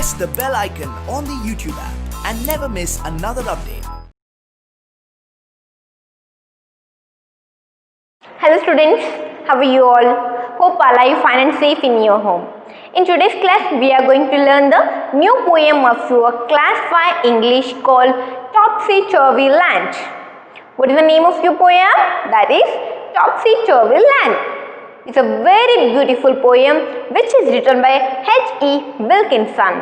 press the bell icon on the YouTube app and never miss another update. Hello students, how are you all? Hope all are you fine and safe in your home. In today's class, we are going to learn the new poem of your class 5 English called Topsy Turvy Land. What is the name of your poem? That is Topsy Turvy Land. It's a very beautiful poem which is written by H.E. Wilkinson.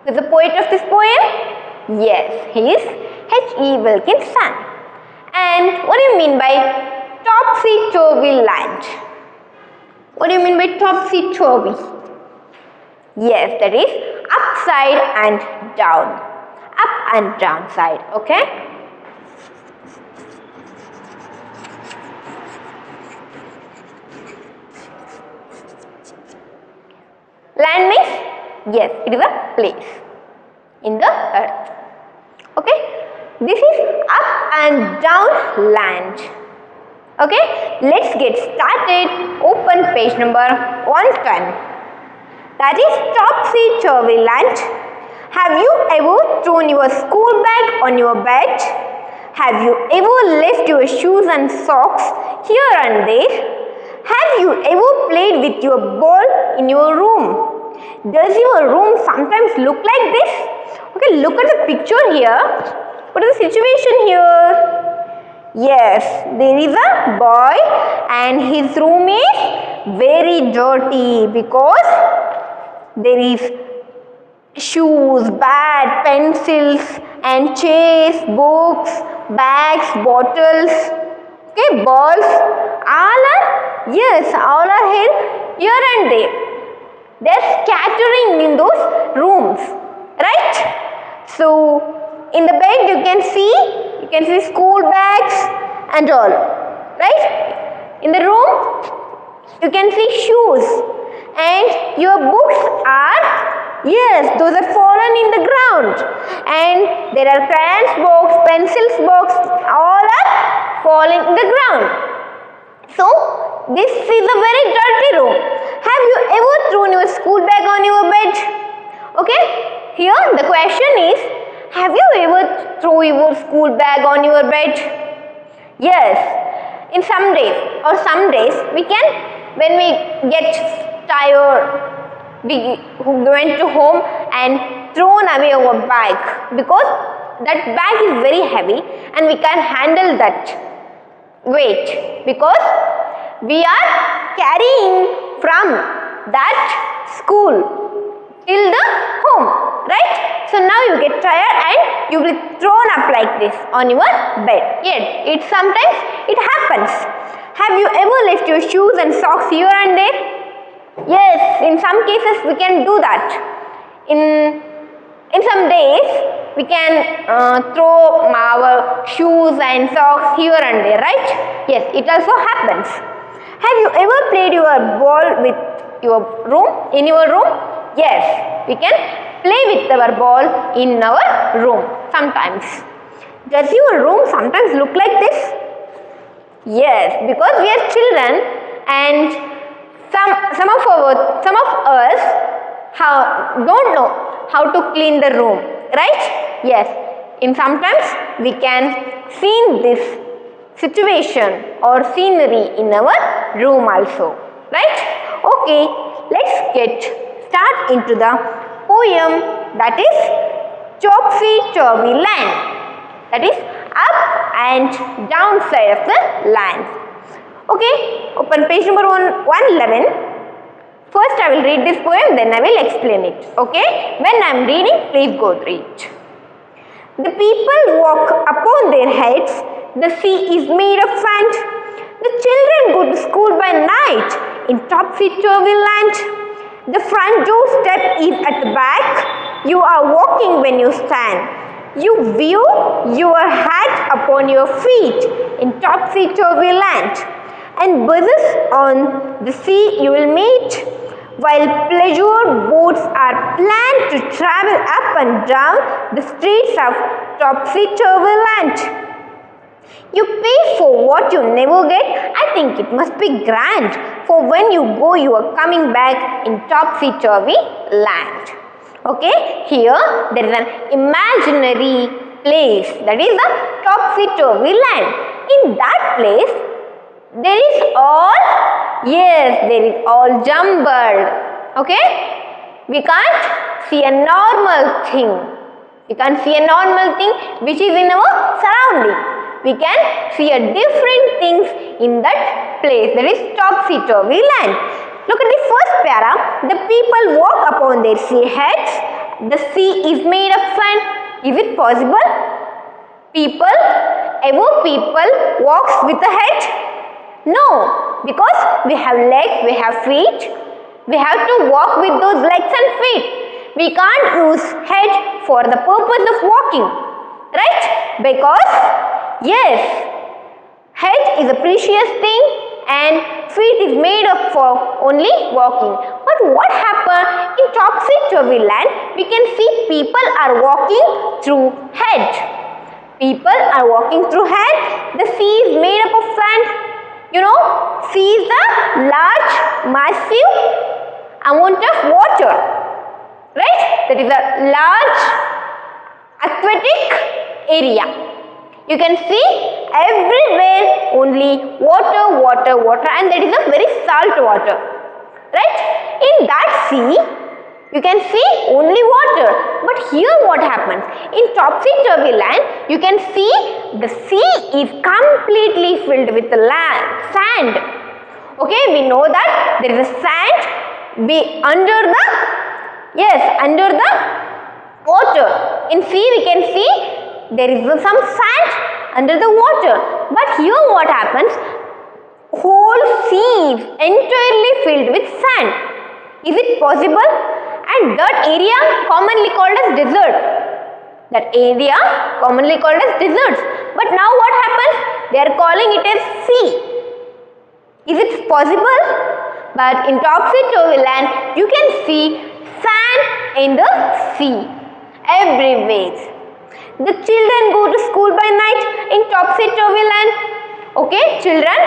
Who is the poet of this poem? Yes, he is H.E. Wilkinson. And what do you mean by Topsy Turvy Land? What do you mean by Topsy Turvy? Yes, that is upside and down. Up and down side, okay? Land means, yes, it is a place in the earth. Okay, this is up and down land. Okay, let's get started. Open page number 110. That is Topsy Turvy Land. Have you ever thrown your school bag on your bed? Have you ever left your shoes and socks here and there? Have you ever played with your ball in your room? Does your room sometimes look like this? Okay, look at the picture here. What is the situation here? Yes, there is a boy and his room is very dirty because there is shoes, bat, pencils and chairs, books, bags, bottles, okay, balls, all are here and there. They are scattering in those rooms, right? So, in the bed you can see school bags and all, right? In the room, you can see shoes and your books are, yes, those are fallen in the ground. And there are crayons box, pencils box, all are falling in the ground. So, this is a very dirty room. Have you ever thrown your school bag on your bed? Okay, here the question is, have you ever thrown your school bag on your bed? Yes, in some days we can, when we get tired, we went to home and thrown away our bag because that bag is very heavy and we can't handle that weight because we are carrying from that school till the home, right? So now you get tired and you will be thrown up like this on your bed. Yet, sometimes it happens. Have you ever left your shoes and socks here and there? Yes, in some cases we can do that. In some days, we can throw our shoes and socks here and there, right? Yes, it also happens. Have you ever played your ball in your room? Yes, we can play with our ball in our room sometimes. Does your room sometimes look like this? Yes, because we are children and some of us don't know how to clean the room, right? Yes, sometimes we can see this situation or scenery in our room also, right? Okay, let's start into the poem, that is Topsy Turvy Land, that is up and down side of the land. Okay, open page number 111. First I will read this poem, then I will explain it. Okay, when I am reading, please go through it. The people walk upon their heads, the sea is made of sand. The children go to school by night in Topsy Turvy Land. The front door step is at the back. You are walking when you stand. You view your hat upon your feet in Topsy Turvy Land. And buzzes on the sea you will meet, while pleasure boats are planned to travel up and down the streets of Topsy Turvy Land. You pay for what you never get. I think it must be grand, for when you go, you are coming back in Topsy Turvy Land. Okay, here there is an imaginary place, that is the Topsy-Turvy land. In that place, there is all jumbled. Okay, we can't see a normal thing. We can't see a normal thing which is in our surrounding. We can see a different things in that place, that is Topsy-Turvy land. Look at the first para. The people walk upon their sea heads. The sea is made of sand. Is it possible? People walks with a head? No, because we have legs, we have feet. We have to walk with those legs and feet. We can't use head for the purpose of walking, right? Because yes, head is a precious thing and feet is made up for only walking. But what happened in Topsy-Turvy land? We can see people are walking through head. People are walking through head. The sea is made up of sand. You know, sea is a large, massive amount of water, right? That is a large aquatic area. You can see everywhere only water, and that is a very salt water, right? In that sea, you can see only water. But here what happens? In Topsy-Turvy land, you can see the sea is completely filled with sand. Okay, we know that there is a sand under the water. In sea we can see there is some sand under the water. But here what happens? Whole sea is entirely filled with sand. Is it possible? And that area commonly called as desert. But now what happens? They are calling it as sea. Is it possible? But in Topsy-Turvy land, you can see sand in the sea everywhere. The children go to school by night in Topsy-Turvy land. Okay, children,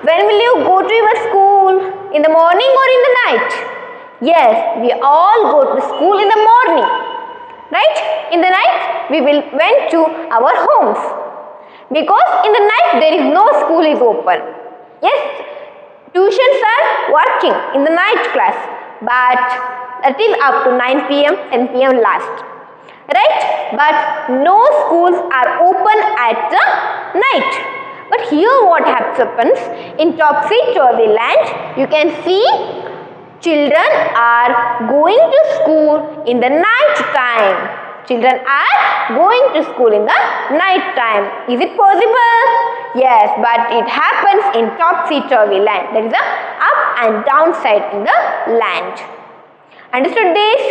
when will you go to your school? In the morning or in the night? Yes, we all go to school in the morning, right? In the night, we went to our homes. Because in the night, there is no school is open. Yes, tuitions are working in the night class, but that is up to 9 p.m., 10 p.m. last, right? But no schools are open at the night. But here what happens? In Topsy-Turvy land, you can see children are going to school in the night time. Children are going to school in the night time. Is it possible? Yes, but it happens in Topsy-Turvy land. There is a up and down side in the land. Understood this?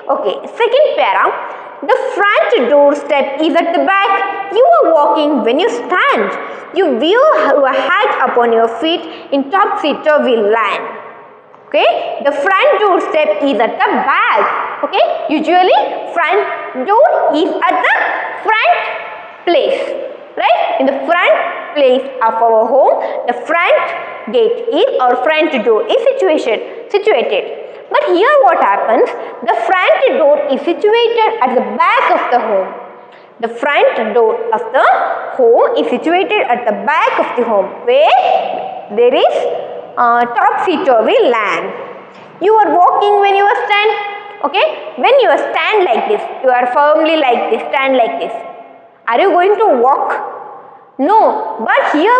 Okay, second para. The front doorstep is at the back. You are walking when you stand. You view your hat upon your feet in Topsy-Turvy land. Okay, the front door step is at the back. Okay, usually front door is at the front place, right? In the front place of our home, the front gate is or front door is situated. But here what happens? The front door is situated at the back of the home. The front door of the home is situated at the back of the home, where there is Topsy-Turvy land. You are walking when you are stand. Okay, when you are stand like this, you are firmly like this, stand like this. Are you going to walk? No, but here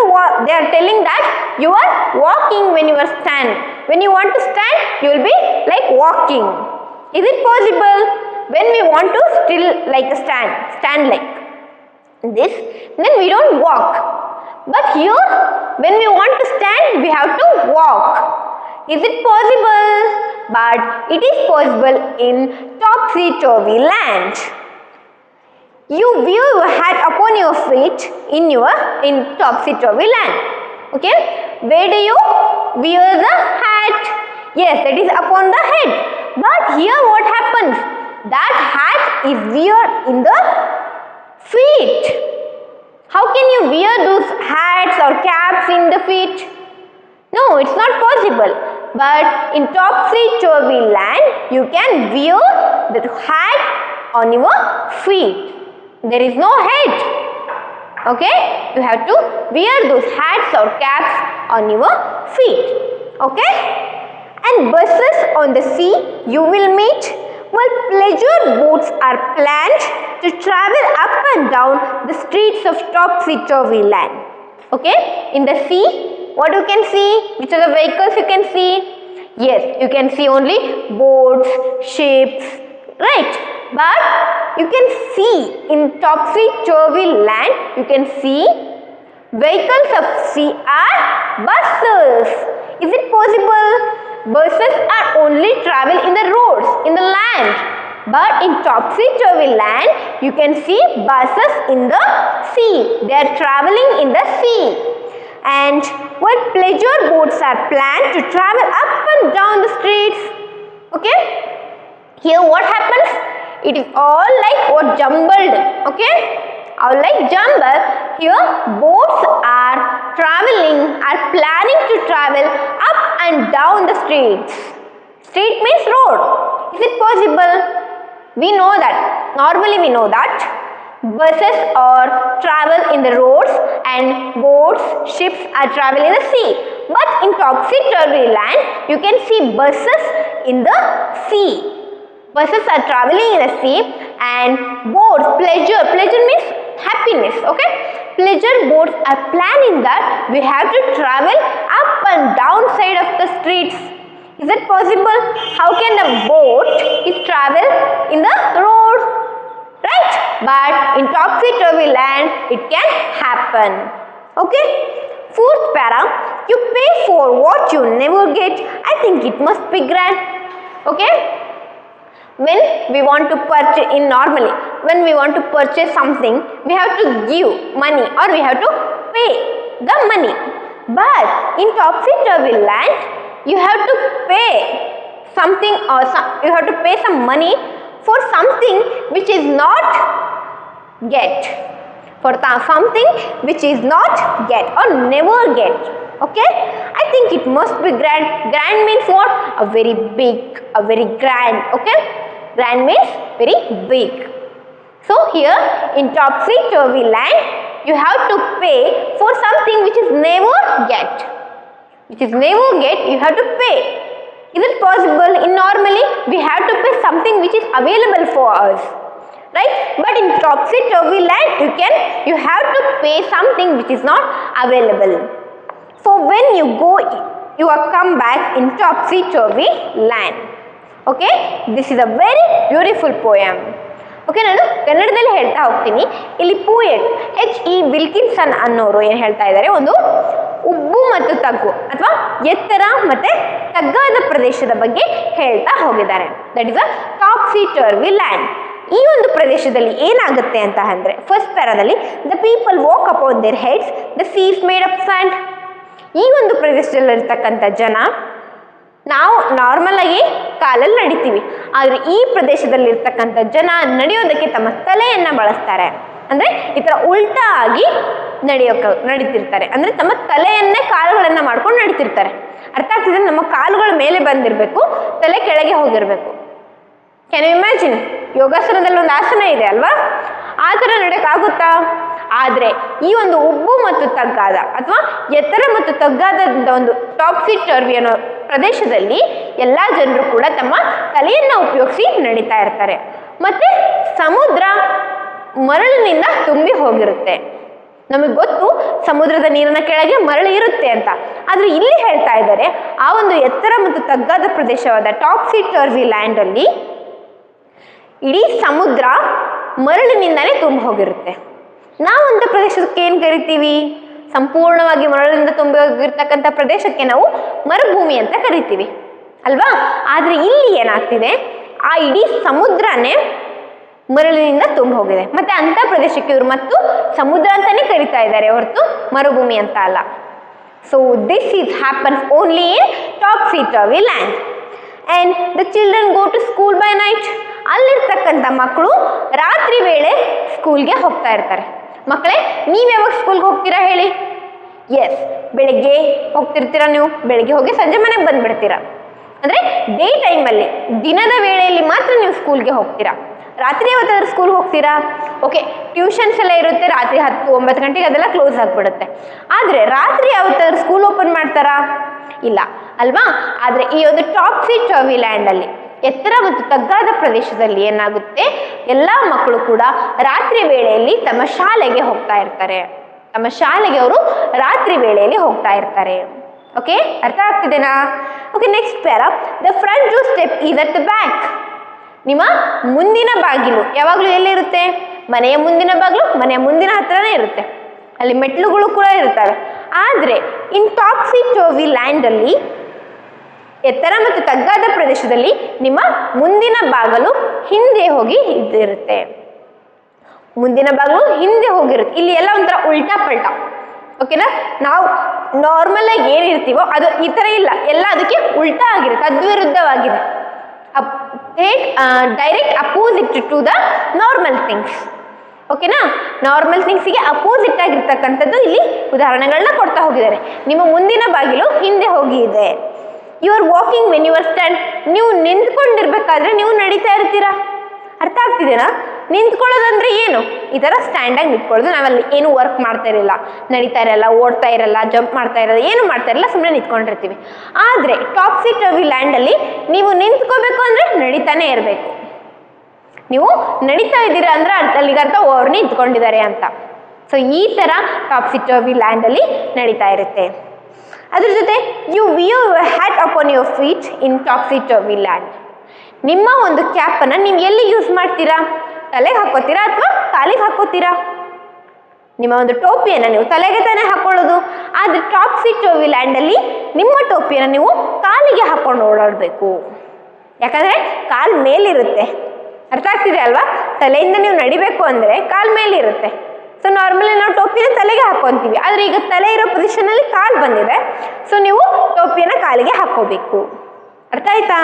they are telling that you are walking when you are stand. When you want to stand, you will be like walking. Is it possible? When we want to still like a stand like this, then we don't walk. But here, when we want to stand, we have to walk. Is it possible? But it is possible in Topsy-Turvy land. You view your hat upon your feet in Topsy-Turvy land. Okay, where do you wear the hat? Yes, that is upon the head. But here what happens? That hat is worn in the feet. How can you wear those hats or caps in the feet? No, it's not possible. But in Topsy-Turvy land, you can wear the hat on your feet. There is no head. Okay, you have to wear those hats or caps on your feet. Okay, and buses on the sea you will meet, while pleasure boats are planned to travel up and down the streets of Topsy land. Okay, in the sea, what you can see? Which are the vehicles you can see? Yes, you can see only boats, ships, right? But you can see in Topsy land, you can see vehicles of sea are buses. Is it possible? Buses are only travel in the roads, in the land. But in Topsy land, you can see buses in the sea. They are traveling in the sea. And while pleasure boats are planned to travel up and down the streets. Okay? Here what happens? It is all like what jumbled. Okay? All like jumble. Here boats are traveling, are planning to travel up and down the streets. Street means road. Is it possible? We know that. Normally we know that buses or travel in the roads and boats, ships are traveling in the sea. But in Topsy land, you can see buses in the sea. Buses are traveling in the sea and boats, pleasure means happiness. Okay, pleasure boats are planning that we have to travel up and down side of the streets. Is it possible? How can a boat is travel in the road? Right? But in Topsy land, it can happen. Okay? Fourth para, you pay for what you never get. I think it must be grand. Okay? When we want to purchase, when we want to purchase something, we have to give money or we have to pay the money. But in Topsy land, you have to pay something or you have to pay some money for something which is not get. For something which is not get or never get. Okay? I think it must be grand. Grand means what? A very big, a very grand. Okay? Grand means very big. So here in Topsy land, you have to pay for something which is never get. Which is never get, you have to pay. Is it possible? In normally, we have to pay something which is available for us. Right? But in Topsy land, you have to pay something which is not available. So when you go, you are come back in Topsy land. Okay? This is a very beautiful poem. Okay, ನಾನು ಕನ್ನಡದಲ್ಲಿ ಹೇಳ್ತಾ ಹೋಗ್ತೀನಿ. ಇಲ್ಲಿ poet H.E. Wilkinson ಅನ್ನೋರು ಏನು ಹೇಳ್ತಾ ಇದ್ದಾರೆ, ಒಂದು ಉಬ್ಬು ಮತ್ತು ತಗ್ಗು ಅಥವಾ ಎತ್ತರ ಮತ್ತು ತಗ್ಗಾದ ಪ್ರದೇಶದ ಬಗ್ಗೆ ಹೇಳ್ತಾ ಹೋಗಿದ್ದಾರೆ. That is a topsy turvy land. ಈ ಒಂದು ಪ್ರದೇಶದಲ್ಲಿ ಏನಾಗುತ್ತೆ ಅಂತ ಅಂದರೆ, ಫಸ್ಟ್ ಪ್ಯಾರಾದಲ್ಲಿ the people walk upon their heads, the seas made up sand. ಈ ಒಂದು ಪ್ರದೇಶದಲ್ಲಿರ್ತಕ್ಕಂಥ ಜನ, ನಾವು ನಾರ್ಮಲ್ ಆಗಿ ಕಾಲಲ್ಲಿ ನಡಿತೀವಿ, ಆದರೆ ಈ ಪ್ರದೇಶದಲ್ಲಿರ್ತಕ್ಕಂಥ ಜನ ನಡೆಯೋದಕ್ಕೆ ತಮ್ಮ ತಲೆಯನ್ನು ಬಳಸ್ತಾರೆ. ಅಂದರೆ ಈ ಥರ ಉಲ್ಟಾ ಆಗಿ ನಡೀತಿರ್ತಾರೆ. ಅಂದರೆ ತಮ್ಮ ತಲೆಯನ್ನೇ ಕಾಲುಗಳನ್ನು ಮಾಡ್ಕೊಂಡು ನಡೀತಿರ್ತಾರೆ. ಅರ್ಥ ಆಗ್ತಿದೆ? ನಮ್ಮ ಕಾಲುಗಳ ಮೇಲೆ ಬಂದಿರಬೇಕು, ತಲೆ ಕೆಳಗೆ ಹೋಗಿರಬೇಕು. Can you imagine? ಯೋಗಾಸನದಲ್ಲಿ ಒಂದು ಆಸನ ಇದೆ ಅಲ್ವಾ, ಆ ಥರ ನಡೆಯೋಕ್ಕಾಗುತ್ತಾ? ಆದರೆ ಈ ಒಂದು ಉಬ್ಬು ಮತ್ತು ತಗ್ಗಾದ ಅಥವಾ ಎತ್ತರ ಮತ್ತು ತಗ್ಗಾದ ಒಂದು ಟಾಪ್ಸಿ ಟರ್ವಿ ಅನ್ನೋ ಪ್ರದೇಶದಲ್ಲಿ ಎಲ್ಲ ಜನರು ಕೂಡ ತಮ್ಮ ತಲೆಯನ್ನು ಉಪಯೋಗಿಸಿ ನಡೀತಾ ಇರ್ತಾರೆ. ಮತ್ತು ಸಮುದ್ರ ಮರಳಿನಿಂದ ತುಂಬಿ ಹೋಗಿರುತ್ತೆ. ನಮಗೆ ಗೊತ್ತು ಸಮುದ್ರದ ನೀರಿನ ಕೆಳಗೆ ಮರಳು ಇರುತ್ತೆ ಅಂತ, ಆದರೆ ಇಲ್ಲಿ ಹೇಳ್ತಾ ಇದ್ದಾರೆ ಆ ಒಂದು ಎತ್ತರ ಮತ್ತು ತಗ್ಗಾದ ಪ್ರದೇಶವಾದ ಟಾಪ್ಸಿ ಟರ್ವಿ ಲ್ಯಾಂಡಲ್ಲಿ ಇಡೀ ಸಮುದ್ರ ಮರಳಿನಿಂದಲೇ ತುಂಬ ಹೋಗಿರುತ್ತೆ. ನಾವಂಥ ಪ್ರದೇಶಕ್ಕೆ ಏನು ಕರಿತೀವಿ? ಸಂಪೂರ್ಣವಾಗಿ ಮರಳಿನಿಂದ ತುಂಬಿ ಹೋಗಿರ್ತಕ್ಕಂಥ ಪ್ರದೇಶಕ್ಕೆ ನಾವು ಮರುಭೂಮಿ ಅಂತ ಕರಿತೀವಿ ಅಲ್ವಾ? ಆದರೆ ಇಲ್ಲಿ ಏನಾಗ್ತಿದೆ, ಆ ಇಡೀ ಸಮುದ್ರನೇ ಮರಳಿನಿಂದ ತುಂಬ ಹೋಗಿದೆ. ಮತ್ತು ಅಂಥ ಪ್ರದೇಶಕ್ಕೆ ಇವರು ಮತ್ತು ಸಮುದ್ರ ಅಂತಲೇ ಕರಿತಾ ಇದ್ದಾರೆ ಹೊರತು ಮರುಭೂಮಿ ಅಂತ ಅಲ್ಲ. So this is happens only in topsy turvy land. And the children go to school by night. ಅಲ್ಲಿರ್ತಕ್ಕಂಥ ಮಕ್ಕಳು ರಾತ್ರಿ ವೇಳೆ ಸ್ಕೂಲ್ಗೆ ಹೋಗ್ತಾ ಇರ್ತಾರೆ. ಮಕ್ಕಳೇ, ನೀವು ಯಾವಾಗ ಸ್ಕೂಲ್ಗೆ ಹೋಗ್ತೀರಾ ಹೇಳಿ? ಎಸ್, ಬೆಳಗ್ಗೆ ಹೋಗ್ತಿರ್ತೀರ ನೀವು. ಬೆಳಗ್ಗೆ ಹೋಗಿ ಸಂಜೆ ಮನೆಗೆ ಬಂದುಬಿಡ್ತೀರ ಅಂದರೆ ಡೇ ಟೈಮಲ್ಲಿ, ದಿನದ ವೇಳೆಯಲ್ಲಿ ಮಾತ್ರ ನೀವು ಸ್ಕೂಲ್ಗೆ ಹೋಗ್ತೀರಾ. ರಾತ್ರಿ ಯಾವತ್ತಾದ್ರೂ ಸ್ಕೂಲ್ಗೆ ಹೋಗ್ತೀರಾ? ಓಕೆ, ಟ್ಯೂಷನ್ಸ್ ಎಲ್ಲ ಇರುತ್ತೆ, ರಾತ್ರಿ 10-9 ಗಂಟೆಗೆ ಅದೆಲ್ಲ ಕ್ಲೋಸ್ ಆಗಿಬಿಡುತ್ತೆ. ಆದರೆ ರಾತ್ರಿ ಯಾವತ್ತಾದ್ರೂ ಸ್ಕೂಲ್ ಓಪನ್ ಮಾಡ್ತಾರಾ? ಇಲ್ಲ ಅಲ್ವಾ? ಆದರೆ ಈ ಒಂದು ಟಾಪ್ಸಿ ಟರ್ವಿ ಲ್ಯಾಂಡಲ್ಲಿ, ಎತ್ತರ ಮತ್ತು ತಗ್ಗಾದ ಪ್ರದೇಶದಲ್ಲಿ ಏನಾಗುತ್ತೆ, ಎಲ್ಲ ಮಕ್ಕಳು ಕೂಡ ರಾತ್ರಿ ವೇಳೆಯಲ್ಲಿ ತಮ್ಮ ಶಾಲೆಗೆ ಹೋಗ್ತಾ ಇರ್ತಾರೆ. ತಮ್ಮ ಶಾಲೆಗೆ ಅವರು ರಾತ್ರಿ ವೇಳೆಯಲ್ಲಿ ಹೋಗ್ತಾ ಇರ್ತಾರೆ. ಓಕೆ, ಅರ್ಥ ಆಗ್ತಿದೆನಾ? Okay, next para, the front door step is at the back. ನಿಮ್ಮ ಮುಂದಿನ ಬಾಗಿಲು ಯಾವಾಗಲೂ ಎಲ್ಲಿರುತ್ತೆ? ಮನೆಯ ಮುಂದಿನ ಬಾಗಿಲು ಮನೆಯ ಮುಂದಿನ ಹತ್ರನೇ ಇರುತ್ತೆ, ಅಲ್ಲಿ ಮೆಟ್ಲುಗಳು ಕೂಡ ಇರ್ತವೆ. ಆದರೆ ಇನ್ ಟಾಪ್ಸಿ ಟರ್ವಿ ಲ್ಯಾಂಡಲ್ಲಿ, ಎತ್ತರ ಮತ್ತು ತಗ್ಗಾದ ಪ್ರದೇಶದಲ್ಲಿ ನಿಮ್ಮ ಮುಂದಿನ ಬಾಗಿಲು ಹಿಂದೆ ಹೋಗಿ ಇದಿರುತ್ತೆ. ಮುಂದಿನ ಬಾಗಿಲು ಹಿಂದೆ ಹೋಗಿರುತ್ತೆ. ಇಲ್ಲಿ ಎಲ್ಲ ಒಂಥರ ಉಲ್ಟಾ ಪಲ್ಟಾ. ಓಕೆನಾ? ನಾವು ನಾರ್ಮಲ್ ಆಗಿ ಏನಿರ್ತೀವೋ ಅದು ಈ ಥರ ಇಲ್ಲ, ಎಲ್ಲ ಅದಕ್ಕೆ ಉಲ್ಟಾ ಆಗಿದೆ, ತದ್ವಿರುದ್ಧವಾಗಿದೆ. Direct opposite to the normal things. ಓಕೆನಾ? ನಾರ್ಮಲ್ ಥಿಂಗ್ಸಿಗೆ ಅಪೋಸಿಟ್ ಆಗಿರ್ತಕ್ಕಂಥದ್ದು ಇಲ್ಲಿ ಉದಾಹರಣೆಗಳನ್ನ ಕೊಡ್ತಾ ಹೋಗಿದ್ದಾರೆ. ನಿಮ್ಮ ಮುಂದಿನ ಬಾಗಿಲು ಹಿಂದೆ ಹೋಗಿ ಇದೆ. You are walking when you are stand. ನೀವು ನಿಂತ್ಕೊಂಡಿರ್ಬೇಕಾದ್ರೆ ನೀವು ನಡೀತಾ ಇರ್ತೀರಾ. ಅರ್ಥ ಆಗ್ತಿದೆನಾ? ನಿಂತ್ಕೊಳ್ಳೋದಂದ್ರೆ ಏನು? ಈ ಥರ ಸ್ಟ್ಯಾಂಡಾಗಿ ನಿಂತ್ಕೊಳ್ಳೋದು. ನಾವಲ್ಲಿ ಏನು ವರ್ಕ್ ಮಾಡ್ತಾ ಇರಲ್ಲ, ನಡೀತಾ ಇರಲ್ಲ, ಓಡ್ತಾ ಇರಲ್ಲ, ಜಂಪ್ ಮಾಡ್ತಾ ಇರಲ್ಲ, ಏನು ಮಾಡ್ತಾ ಇರಲ್ಲ, ಸುಮ್ಮನೆ ನಿಂತ್ಕೊಂಡಿರ್ತೀವಿ. ಆದರೆ ಟಾಪ್ಸಿ ಟರ್ವಿ ಲ್ಯಾಂಡಲ್ಲಿ ನೀವು ನಿಂತ್ಕೋಬೇಕು ಅಂದರೆ ನಡೀತಾನೆ ಇರಬೇಕು. ನೀವು ನಡೀತಾ ಇದ್ದೀರಾ ಅಂದ್ರೆ ಅಲ್ಲಿಗೆ ಅರ್ಥ ಅವ್ರು ನಿಂತ್ಕೊಂಡಿದ್ದಾರೆ ಅಂತ. ಸೊ ಈ ಥರ ಟಾಪ್ಸಿ ಟರ್ವಿ ಲ್ಯಾಂಡಲ್ಲಿ ನಡೀತಾ ಇರುತ್ತೆ. ಅದ್ರ ಜೊತೆ you wear your hat upon your feet in topsy turvy land. ನಿಮ್ಮ ಒಂದು ಕ್ಯಾಪನ್ನು ನೀವು ಎಲ್ಲಿ ಯೂಸ್ ಮಾಡ್ತೀರಾ? ತಲೆಗೆ ಹಾಕೋತೀರಾ ಅಥವಾ ಕಾಲಿಗೆ ಹಾಕೋತೀರಾ? ನಿಮ್ಮ ಒಂದು ಟೋಪಿಯನ್ನು ನೀವು ತಲೆಗೆ ತಾನೇ ಹಾಕೊಳ್ಳೋದು. ಆದರೆ ಟಾಪ್ಸಿ ಟರ್ವಿ ಲ್ಯಾಂಡಲ್ಲಿ ನಿಮ್ಮ ಟೋಪಿಯನ್ನು ನೀವು ಕಾಲಿಗೆ ಹಾಕೊಂಡು ಓಡಾಡಬೇಕು. ಯಾಕಂದರೆ ಕಾಲು ಮೇಲಿರುತ್ತೆ. ಅರ್ಥ ಆಗ್ತಿದೆ ಅಲ್ವಾ? ತಲೆಯಿಂದ ನೀವು ನಡಿಬೇಕು ಅಂದರೆ ಕಾಲು ಮೇಲಿರುತ್ತೆ. ಸೊ ನಾರ್ಮಲಿ ನಾವು ಟೋಪಿನ ತಲೆಗೆ ಹಾಕ್ಕೊತೀವಿ. ಆದರೆ ಈಗ ತಲೆ ಇರೋ ಪೊಸಿಷನಲ್ಲಿ ಕಾಲು ಬಂದಿದೆ. ಸೊ ನೀವು ಟೋಪಿಯನ್ನು ಕಾಲಿಗೆ ಹಾಕ್ಕೋಬೇಕು. ಅರ್ಥ ಆಯ್ತಾ?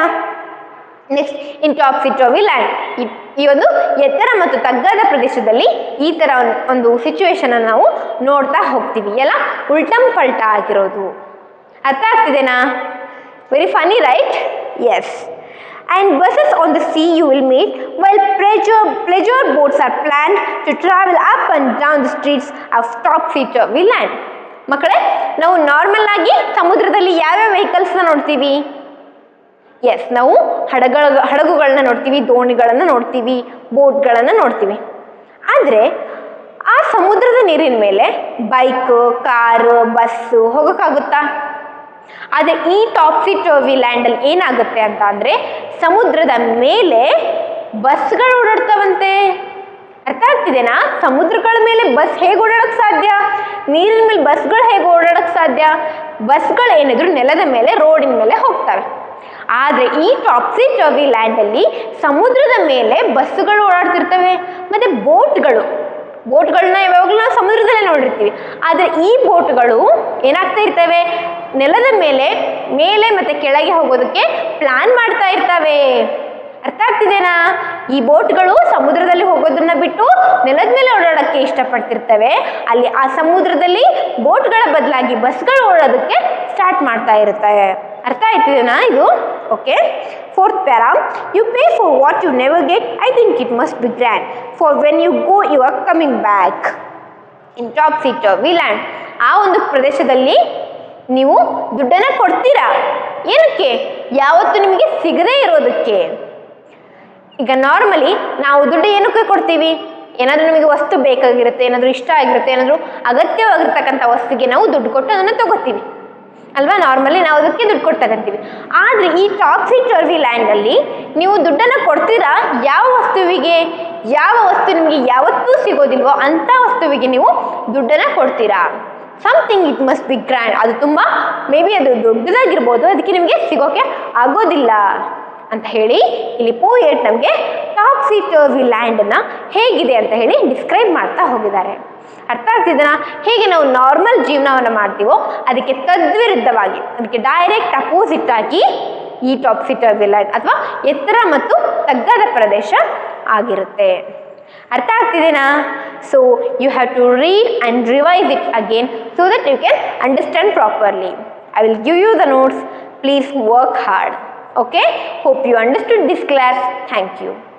ನೆಕ್ಸ್ಟ್, ಇನ್ ಟಾಪ್ಸಿ ಟರ್ವಿ ಲ್ಯಾಂಡ್, ಈ ಒಂದು ಎತ್ತರ ಮತ್ತು ತಗ್ಗಾದ ಪ್ರದೇಶದಲ್ಲಿ ಈ ಥರ ಒಂದು ಸಿಚುವೇಶನ್ ನಾವು ನೋಡ್ತಾ ಹೋಗ್ತೀವಿ. ಎಲ್ಲ ಉಲ್ಟಂ ಪಲ್ಟಾ ಆಗಿರೋದು. ಅರ್ಥ ಆಗ್ತಿದೆನಾ? Very funny, right? Yes. And buses on the sea you will meet, while pleasure boats are planned to travel up and down the streets of Topsy Turvy land. ಮಕ್ಕಳೇ, ನಾವು ನಾರ್ಮಲ್ ಆಗಿ ಸಮುದ್ರದಲ್ಲಿ ಯಾವ್ಯಾವ ವೆಹಿಕಲ್ಸ್ನ ನೋಡ್ತೀವಿ? ಎಸ್, ನಾವು ಹಡಗುಗಳನ್ನ ನೋಡ್ತೀವಿ, ದೋಣಿಗಳನ್ನು ನೋಡ್ತೀವಿ, ಬೋಟ್ಗಳನ್ನು ನೋಡ್ತೀವಿ. ಆದರೆ ಆ ಸಮುದ್ರದ ನೀರಿನ ಮೇಲೆ ಬೈಕ್, ಕಾರು, ಬಸ್ಸು ಹೋಗೋಕ್ಕಾಗುತ್ತಾ? ಆದರೆ ಈ ಟಾಪ್ಸಿ ಟರ್ವಿ ಲ್ಯಾಂಡಲ್ಲಿ ಏನಾಗುತ್ತೆ ಅಂತ ಅಂದರೆ, ಸಮುದ್ರದ ಮೇಲೆ ಬಸ್ಗಳು ಓಡಾಡ್ತಾವಂತೆ. ಅರ್ಥ ಆಗ್ತಿದೆನಾ? ಸಮುದ್ರಗಳ ಮೇಲೆ ಬಸ್ ಹೇಗೆ ಓಡಾಡೋಕ್ಕೆ ಸಾಧ್ಯ? ನೀರಿನ ಮೇಲೆ ಬಸ್ಗಳು ಹೇಗೆ ಓಡಾಡೋಕ್ಕೆ ಸಾಧ್ಯ? ಬಸ್ಗಳು ಏನಿದ್ರು ನೆಲದ ಮೇಲೆ, ರೋಡಿನ ಮೇಲೆ ಹೋಗ್ತವೆ. ಆದರೆ ಈ ಟಾಪ್ಸಿ ಟರ್ವಿ ಲ್ಯಾಂಡಲ್ಲಿ ಸಮುದ್ರದ ಮೇಲೆ ಬಸ್ಸುಗಳು ಓಡಾಡ್ತಿರ್ತವೆ ಮತ್ತು ಬೋಟ್ಗಳನ್ನ ಯಾವಾಗಲೂ ನಾವು ಸಮುದ್ರದಲ್ಲೇ ನೋಡಿರ್ತೀವಿ. ಆದರೆ ಈ ಬೋಟ್ಗಳು ಏನಾಗ್ತಾ ಇರ್ತವೆ? ನೆಲದ ಮೇಲೆ ಮತ್ತು ಕೆಳಗೆ ಹೋಗೋದಕ್ಕೆ ಪ್ಲಾನ್ ಮಾಡ್ತಾ ಇರ್ತವೆ. ಅರ್ಥ ಆಗ್ತಿದೆನಾ? ಈ ಬೋಟ್ಗಳು ಸಮುದ್ರದಲ್ಲಿ ಹೋಗೋದನ್ನ ಬಿಟ್ಟು ನೆಲದ ಮೇಲೆ ಓಡಾಡೋಕ್ಕೆ ಇಷ್ಟಪಡ್ತಿರ್ತವೆ. ಅಲ್ಲಿ ಆ ಸಮುದ್ರದಲ್ಲಿ ಬೋಟ್ಗಳ ಬದಲಾಗಿ ಬಸ್ಗಳು ಓಡೋದಕ್ಕೆ ಸ್ಟಾರ್ಟ್ ಮಾಡ್ತಾ ಇರ್ತವೆ. ಅರ್ಥ ಆಯ್ತಿದೆನಾ ಇದು? Okay. Fourth para, you pay for what you never get, I think it must be grand, for when you go you are coming back in topsy turvy land. ಆ ಒಂದು ಪ್ರದೇಶದಲ್ಲಿ ನೀವು ದುಡ್ಡನ್ನು ಕೊಡ್ತೀರಾ. ಏನಕ್ಕೆ? ಯಾವತ್ತು ನಿಮಗೆ ಸಿಗದೇ ಇರೋದಕ್ಕೆ. ಈಗ ನಾರ್ಮಲಿ ನಾವು ದುಡ್ಡು ಏನಕ್ಕೆ ಕೊಡ್ತೀವಿ? ಏನಾದರೂ ನಮಗೆ ವಸ್ತು ಬೇಕಾಗಿರುತ್ತೆ, ಏನಾದರೂ ಇಷ್ಟ ಆಗಿರುತ್ತೆ, ಏನಾದರೂ ಅಗತ್ಯವಾಗಿರ್ತಕ್ಕಂಥ ವಸ್ತುಗೆ ನಾವು ದುಡ್ಡು ಕೊಟ್ಟು ಅದನ್ನು ತಗೋತೀವಿ ಅಲ್ವಾ? ನಾರ್ಮಲಿ ನಾವು ಅದಕ್ಕೆ ದುಡ್ಡು ಕೊಟ್ಟು ತಗೊಂತೀವಿ. ಆದರೆ ಈ ಟಾಪ್ಸಿ ಟರ್ವಿ ಲ್ಯಾಂಡಲ್ಲಿ ನೀವು ದುಡ್ಡನ್ನು ಕೊಡ್ತೀರಾ ಯಾವ ವಸ್ತುವಿಗೆ? ಯಾವ ವಸ್ತು ನಿಮಗೆ ಯಾವತ್ತೂ ಸಿಗೋದಿಲ್ವೋ ಅಂಥ ವಸ್ತುವಿಗೆ ನೀವು ದುಡ್ಡನ್ನು ಕೊಡ್ತೀರಾ. Something it must be grand. ಅದು ತುಂಬ ಅದು ದೊಡ್ಡದಾಗಿರ್ಬೋದು, ಅದಕ್ಕೆ ನಿಮಗೆ ಸಿಗೋಕ್ಕೆ ಆಗೋದಿಲ್ಲ ಅಂತ ಹೇಳಿ ಇಲ್ಲಿ ಪೋಯೆಟ್ ನಮಗೆ ಟಾಪ್ಸಿ ಟರ್ವಿ ಲ್ಯಾಂಡನ್ನು ಹೇಗಿದೆ ಅಂತ ಹೇಳಿ ಡಿಸ್ಕ್ರೈಬ್ ಮಾಡ್ತಾ ಹೋಗಿದ್ದಾರೆ. ಅರ್ಥ ಆಗ್ತಿದೆನಾ? ಹೇಗೆ ನಾವು ನಾರ್ಮಲ್ ಜೀವನವನ್ನು ಮಾಡ್ತೀವೋ ಅದಕ್ಕೆ ತದ್ವಿರುದ್ಧವಾಗಿ, ಅದಕ್ಕೆ ಡೈರೆಕ್ಟ್ ಅಪೋಸಿಟ್ ಆಗಿ ಈ ಟಾಪ್ಸಿ ಟರ್ವಿ ಲ್ಯಾಂಡ್ ಅಥವಾ ಎತ್ತರ ಮತ್ತು ತಗ್ಗಾದ ಪ್ರದೇಶ ಆಗಿರುತ್ತೆ. ಅರ್ಥ ಆಗ್ತಿದೆನಾ? So you have to read and revise it again so that you can understand properly. I will give you the notes. Please work hard. Okay, hope you understood this class. Thank you.